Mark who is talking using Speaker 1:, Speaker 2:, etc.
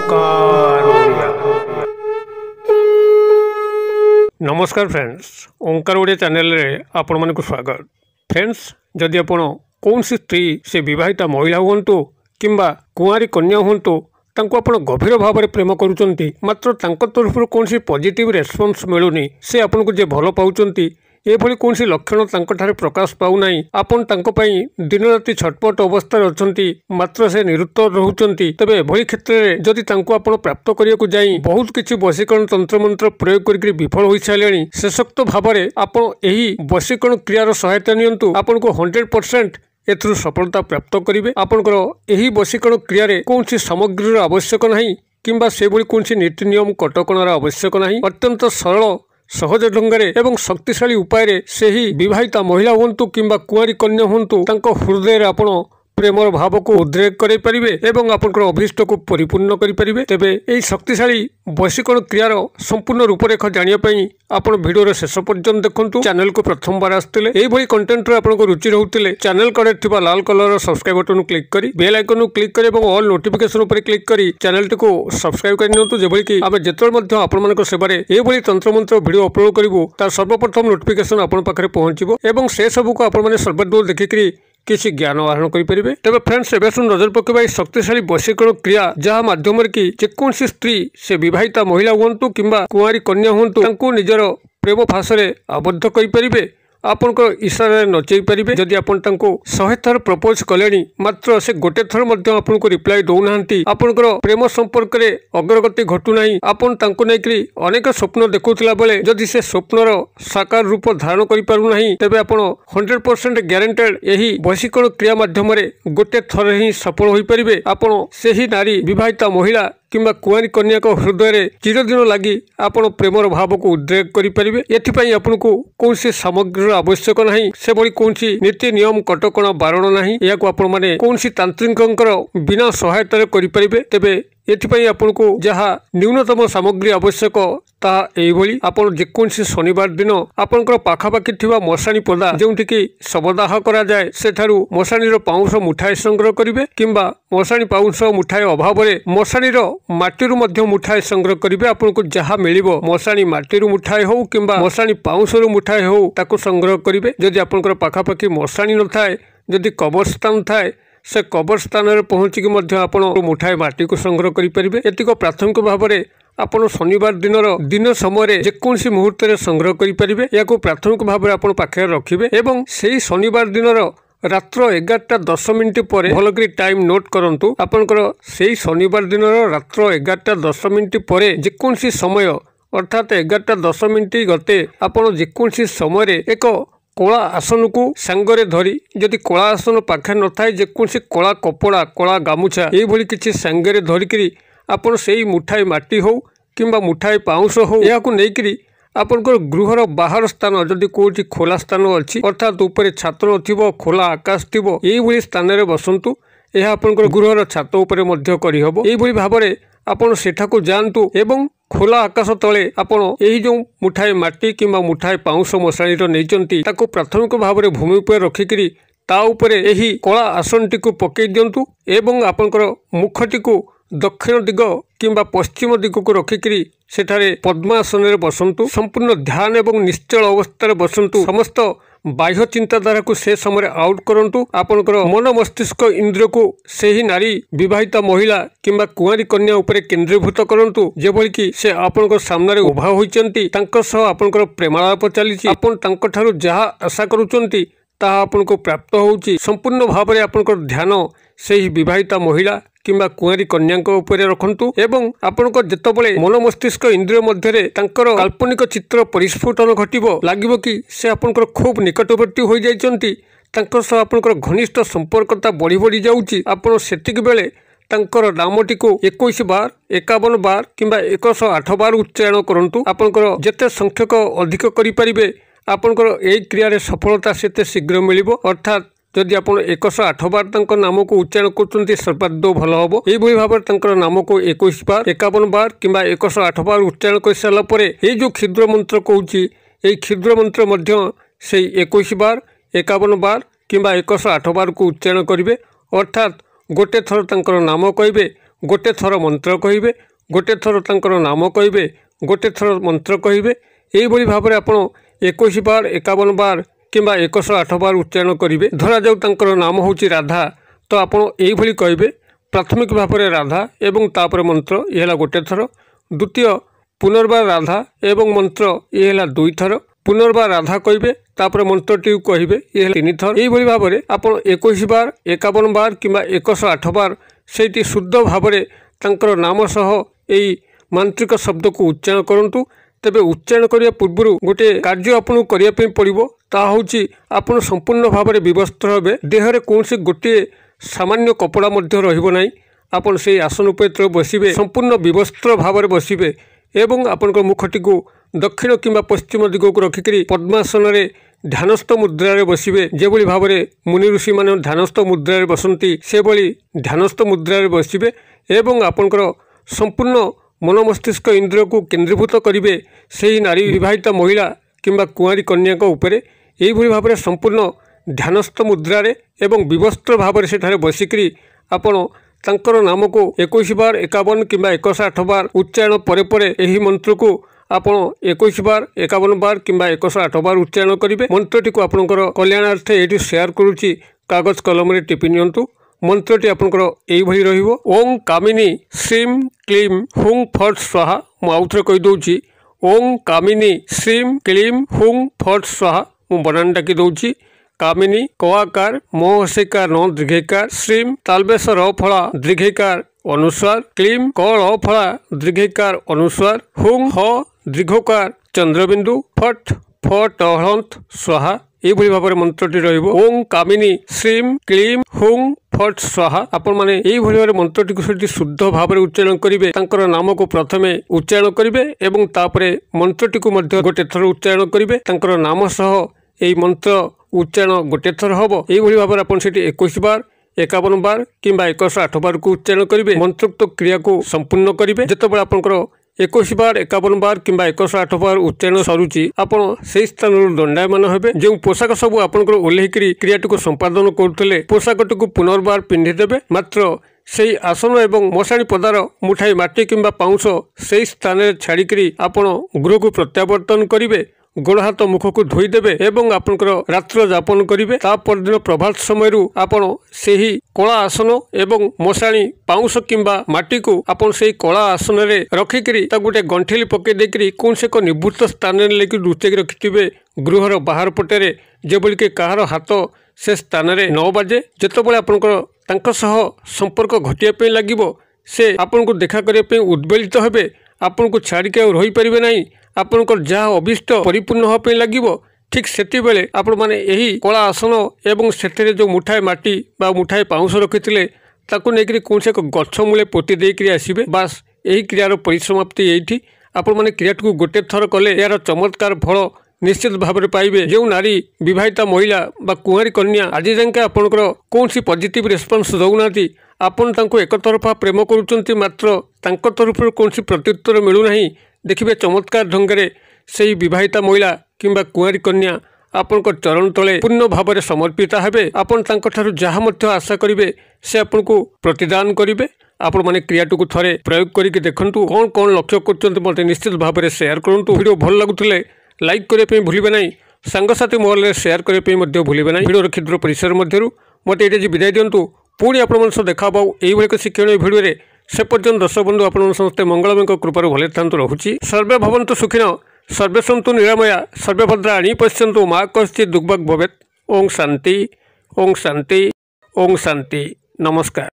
Speaker 1: ओंकार ओडिया। नमस्कार फ्रेंड्स, ओंकार ओडिया चैनल रे आपण मानक स्वागत। फ्रेंड्स, जदि आपण कौन सी स्त्री से विवाहिता महिला हुंतु किंबा कुआरी कन्या हुंतु तांको आपण गभीर भाव में प्रेम करूचंती, मात्र तांको तरफ कौन सी पॉजिटिव रेस्पॉन्स मिलुनी, से आपन को जे भल पाउचंती एभली कौन सी लक्षण तांको प्रकाश पाउना, आपन तांको पई दिन राति छटपट अवस्था अछंती, मात्र से निरुत्तर रहउचंती, तबे एभली क्षेत्र में जदि तांको आपण प्राप्त करिया जाई बहुत किछि वशीकरण तंत्र मंत्र प्रयोग करके विफल होई सालेनी, सशक्त भाव में आपण एही वशीकरण क्रियार सहायता नियंतु। आपन को 100% एथुर सफलता प्राप्त करेंगे। आपनकर एही वशीकरण क्रिया कौन सी सामग्री आवश्यक नहीं किंबा से भली कौन सी नीति नियम कटकणार आवश्यक नहीं। अत्यंत सरल सहज ढंग एवं शक्तिशाली उपाय से ही विवाहिता महिला हुंतु किंबा कुआरी कन्या हुंतु तांको हृदय आपण प्रेमर भाव को उद्रेक करें एवं आपनकर अभीष्ट को परिपूर्ण करें। तेबे यही शक्तिशाली वशीकरण क्रियार संपूर्ण रूपरेख जानापी आपण भिडियो शेष पर्यंत देखु। चैनल को प्रथम बार आसते यही कंटेंट आपको रुचि रोते चैनल कड़े थिबा लाल कलर सब्सक्राइब बटन क्लिक करी बेल आइकन क्लिक करी और ऑल नोटिफिकेशन पर क्लिक करी चैनल को सब्सक्राइब करनियंतु, जेबोली कि आमे जेतोल आपण मानक सेबारे एभली तंत्र मंत्र वीडियो अपलोड करिवो तार सर्वप्रथम नोटिफिकेशन आपण पाखरे पहुंचीबो एवं से सब को आपण माने सर्वदूर देखिकरी किसी ज्ञान आहरण करेंगे। तेज फ्रेंड्स, एवं नजर पकेबा शक्तिशाली वशीकरण क्रिया जहाँ माध्यम कि जेकोसी स्त्री से विवाहिता महिला हुंतु किंबा कुआरी कन्या हुंतु तांको निजर प्रेम फासरे आबद्ध करें, आपनकर इशारा नचई पारे। जदि आपण तांको 100 थर प्रपोज कले मात्र से गोटे थर आपको रिप्लाई दौना, आपनकर प्रेम संपर्क में अग्रगति घटुना, आपन तांको नेकरी अनेक स्वप्न देखुला बेले जदि से स्वप्नर साकार रूप धारण कर पारु नाही, तेबे आपण 100% ग्यारंटेड यही वशीकरण क्रिया माध्यम गोटे थर ही सफल हो पारे। आपण से ही नारी विवाहिता महिला किंबा कुआरी कन्या को हृदय चिरदिन लगी आपण प्रेमर भाव को उद्रेक करें। एथिपाई आपको कौन सी सामग्री आवश्यक नहीं, से भली कौन सी नीति नियम कटकणा बारण नहीं, या आपण माने कौन सी तांत्रिकंकर बिना सहायता करें। तेबे एथिपाई आपको जहाँ न्यूनतम सामग्री आवश्यक ताहा एभली आपण जेकोसी शनिवार दिन आपनकर पाखापाखि थिबा मशाणी पदा जोंठिकी शवदाह करा जाए सेठारु मशाणीर पाउंश मुठाए संग्रह करिवे किंबा मशाणी पाउंश मुठाए अभाव में मशाणीर माटीरु मध्य मुठाए संग्रह करिवे। आपनको जहाँ मिलिबो मशाणी माटीरु मुठाए हो किंबा मशाणी पाउंशरु मुठाए हो ताको संग्रह करिवे। जदि आपनकर पाखापाखि मशाणी न थाए, जदि कब्रस्तान थाए, से कब्रस्तान में पहुँचिकी मुठाए माटी को संग्रह करें। एतिक प्राथमिक भाव में आपण शनिवार दिन समय जेकोसी मुहूर्त संग्रह करें। या प्राथमिक भाव में आपण पाखे रखिए एवं से शनिवार दिन रात्र 11:10 पर भलकरी टाइम नोट करंतु। आपनकर से शनिवार दिन रात्र 11:10 पर जेकोसी समय अर्थात 11:10 गते आपण जेकोसी समय एक कला आसन को सांगरे धरी, जदि कला आसन पाखे न थाए जेकोसी कला कपड़ा कला गामुछा ये किसी सांगरे धरिकी आपन से मुठाए माटी हो किंबा मुठाए पाउंश हो या नहीं आपनकर गृहर बाहर स्थान जदि कोठी खोला स्थान अच्छी अर्थात ऊपर छात न खोला आकाश थो ये स्थान में बसंतु। यह आपनकर गृहर छात उपरे मध्य करिहबो। एही भाव में आपण सेठाकु जांतु एवं खोला आकाश तले आपण एही जो मुठाए माटी किंबा मुठाए पाउंश मशाणीर नैचंती ताको प्राथमिक भाव में भूमि पर रखिकी ता उपरे एही कला आसनटी को पकई दियंतु एवं आपनकर मुखटी को दक्षिण दिग किंबा पश्चिम दिग को रखिकी सेठारे पद्मासन में बसंतु। संपूर्ण ध्यान एवं निश्चल अवस्था बसंतु। समस्त बाह्य चिंताधारा को से समय आउट करंतु। आपनकर मन मस्तिष्क इंद्रिय को से ही नारी विवाहिता महिला किंबा कुआरी कन्या उपरे केंद्रीभूत करंतु, जेभली कि से आपनकर सामने उभा होइचंती, तांकर सह आपनकर प्रेमालाप चलीची, आपन तांकर ठारू जहा आशा करूचंती ताहा आपनको प्राप्त होउची। संपूर्ण भाव में आपनकर ध्यान से ही विवाहिता महिला किंबा कुआरी कन्या उपरे रखंतु एवं आपनकर जेतबेले मन मस्तिष्क इंद्रिय मध्य तांकर काल्पनिक चित्र परिस्फुटन घटिबो लागिबो कि से आपनकर खूब निकटवर्ती हो जाइचंती, तांकर सह आपनकर घनिष्ठ संपर्कता बढ़ी बढ़ी जाउची। आपण सेतिक बेले तांकर नामटी को 21 बार 51 बार किंबा 108 बार उच्चारण करंतु। आपनकर जेते संख्यक अधिक करि परिबे आपनकर एई क्रिया रे सफलता सेते शीघ्र मिलिबो। अर्थात जदि आप 108 बार नाम को उच्चारण कर सर्वाधिक भल हम। यही भाव में नाम को 21 बार 51 बार कि 108 बार उच्चारण कर सारापर ये जो क्षुद्र मंत्र कहूँ ये क्षुद्र मंत्र से 21 बार 51 बार कि 108 बार को उच्चारण करेंगे। अर्थात गोटे थर नाम कहे गोटे थर मंत्र कहिबे गोटे थर तांकर नाम कहिबे गोटे थर मंत्र कहिबे एई भली भाबरे आपण 21 बार 51 बार किंबा 108 बार उच्चारण करिवे। धरा जाऊ तांकर नाम होची राधा तो आपण एई भली कहिबे प्राथमिक भाबरे राधा एवं तापर मंत्र ये हला गोटे थर। द्वितीय पुनर्बार राधा एवं मंत्र ये हला दुई थर। पुनर्बार राधा कहिबे तापर मंत्रटी कहिबे ये हला तीन थर। एई भली भाबरे आपण 21 बार 51 बार किंबा 108 बार सेठी शुद्ध भाबरे तांकर नाम सह एई मांत्रिक शब्द को उच्चारण करंतु। तेबे उच्चारण करिया पूर्व गोटे कार्य आपन करिया पे पड़िबो ता होची आपन संपूर्ण भाबरे विवस्त्र हेबे। देहरे कोनसे गोटे सामान्य कपड़ा मध्य रहिबो नाही। आपन से आसन उपर बसिबे संपूर्ण विवस्त्र भाबरे बसिबे एवं आपन मुखटी को दक्षिण किंबा पश्चिम दिग को रखिकरी पद्मासन रे ध्यानस्थ मुद्रा रे बसिबे। जेभली भाबरे मुनि ऋषि माने ध्यानस्थ मुद्रा रे बसंती से भली ध्यानस्थ मुद्रा रे बसिबे एवं आपनकर संपूर्ण मन मस्तिष्क इंद्रिय को केन्द्रीभूत करिवे सेही नारी विवाहिता महिला किंबा कुंवारी कन्या उपरे एई भली भाबरे संपूर्ण ध्यानस्थ मुद्रा रे एवं विवस्त्र भाबरे सेठारे बसिकरी आपण तांकर नाम को 21 बार 51 किंबा 108 बार उच्चारण परे परे एही मंत्र को आपण 21 बार 51 बार किंबा 108 बार उच्चारण करिवे। मंत्रटी को आपनकर कल्याणार्थे एठी शेयर करूची कागज कलम रे टिपि नियंतु। मंत्रटी आपनकर एई भली रहिबो ओम कामिनी श्रीम क्लीम हुं फट स्वाहा। मु आउथरे कहि दउची ओम कामिनी श्रीम क्लीम हुं फट स्वाहा। मु बनान डाकी दउची कामिनी कवाकार मोहसेकार न दीर्घकार श्रीम तालबेस र फला दीर्घकार अनुस्वार क्लीम क ल फला दीर्घकार अनुस्वार हुं ह दीर्घकार चंद्रबिंदु फट फट हंत स्वाहा। एई भली भाबरे मंत्रटी रहिबो ओम कामिनी श्रीम क्लीम हुं फट स्वाहा। आपण माने एई भली भाबरे मंत्रटी को सेठी शुद्ध भाबरे उच्चारण करिवे। तांकर नाम को प्रथमे उच्चारण करिवे एवं तापरे मंत्रटी को मध्य गोटे थर उच्चारण करिवे। तांकर नाम सह एई मंत्र उच्चारण गोटे थर हबो। एई भली भाबरे आपण सेठी 21 बार 51 बार किंबा 108 बार को उच्चारण करिवे। मंत्रोक्त क्रिया को संपूर्ण करिवे। जेतबेला आपनकर 21 बार 51 बार किंबा 108 बार उच्चारण सरुची आपण सेही स्थान दंडायमान हेबे। जो पोशाक सब आपनकर ओल्हेकरी क्रियाटी को संपादन करथले पोशाकटी को पुनर्बार पिंधि देबे। मात्र सेही आसन एवं मशाणी पदार मुठाई माटी किंबा पाउंस सेही स्थान रे छाड़िकरी आपण गृह को प्रत्यावर्तन करिवे। गोड़ हाथ मुख को धोईदेवे एवं आपनकर रात्र जापन करिवे। ता परदिन प्रभात समय आपण सेही कला आसन एवं मशाणी पाउंस किंबा माटी को आपण सेही कला आसन रे रखिकरी ता गोटे गंठिली पके देकरी कोनसे को निवृत्त स्थान रे लेकि लुचेक रखिथिबे गृहर बाहर पटे रे जेबोली के काहार हाथ से स्थान रे न बाजे। जेतबेले आपनकर तांक सह संपर्क घटिया पे लागिबो से आपन को देखा करिया पे उद्वेलित हेबे। आपन को छाड़ी के रही परिबे नाही। आपनकर जहाँ अभिष्ट परिपूर्ण होपे लागिबो ठीक सेति बेले आपण माने एही कला आसन एवं सेठरे जो मुठाए माटी बा मुठाए पाउंस रखिथिले ताकू नेकरी कोनसे को गच्छ मूले पोती देकरी आसीबे। बास एही क्रियार परिसमाप्ति एठी। आपण माने क्रियाटी को गोटे थर कले यार चमत्कार फल निश्चित भाव में पाइबे। जो नारी विवाहिता महिला बा कुंवारी कन्या आज जाके आपनकर कोनसी पॉजिटिव रेस्पॉन्स दउनाती आपण तांको एक तरफा प्रेम करूचंती मात्र तांको तरफ कोनसी प्रत्युत्तर मिलु नाही। देखिबे चमत्कार ढंगरे सेही विवाहिता महिला किंबा कुंवारी कन्या आपनकर चरण तले पूर्ण भाव में समर्पिता हेबे। आपण तांको ठारू जहा मध्य आशा करिवे से आपनको प्रतिदान करिवे। आपण माने क्रियाटू को थरे प्रयोग करके देखंतु कोन कोन लक्ष्य करचंती मते निश्चित भाव में शेयर करंतु। वीडियो भल लागुथिले लाइक करे पे भूलिबे नाही। सांगसाथी मोहल्ले शेयर करे पे मध्य भूलिबे नाही। वीडियो क्षुद्र परिसर मध्यरु मते एटे विदाय दियंतु। पुणी आपण सह देखा पाऊ एई भली शिक्षण वीडियो रे। से पर्यंत दर्शक बंधु आपण समस्ते मंगलमय कृपार भले थांतु रहुछि। सर्वे भवन्तु सुखिनो सर्वे सन्तु निरामया सर्वे भद्राणि पश्यन्तु मा कश्चित् दुर्भग भवेत्। ओम शांति ओम शांति ओम शांति। नमस्कार।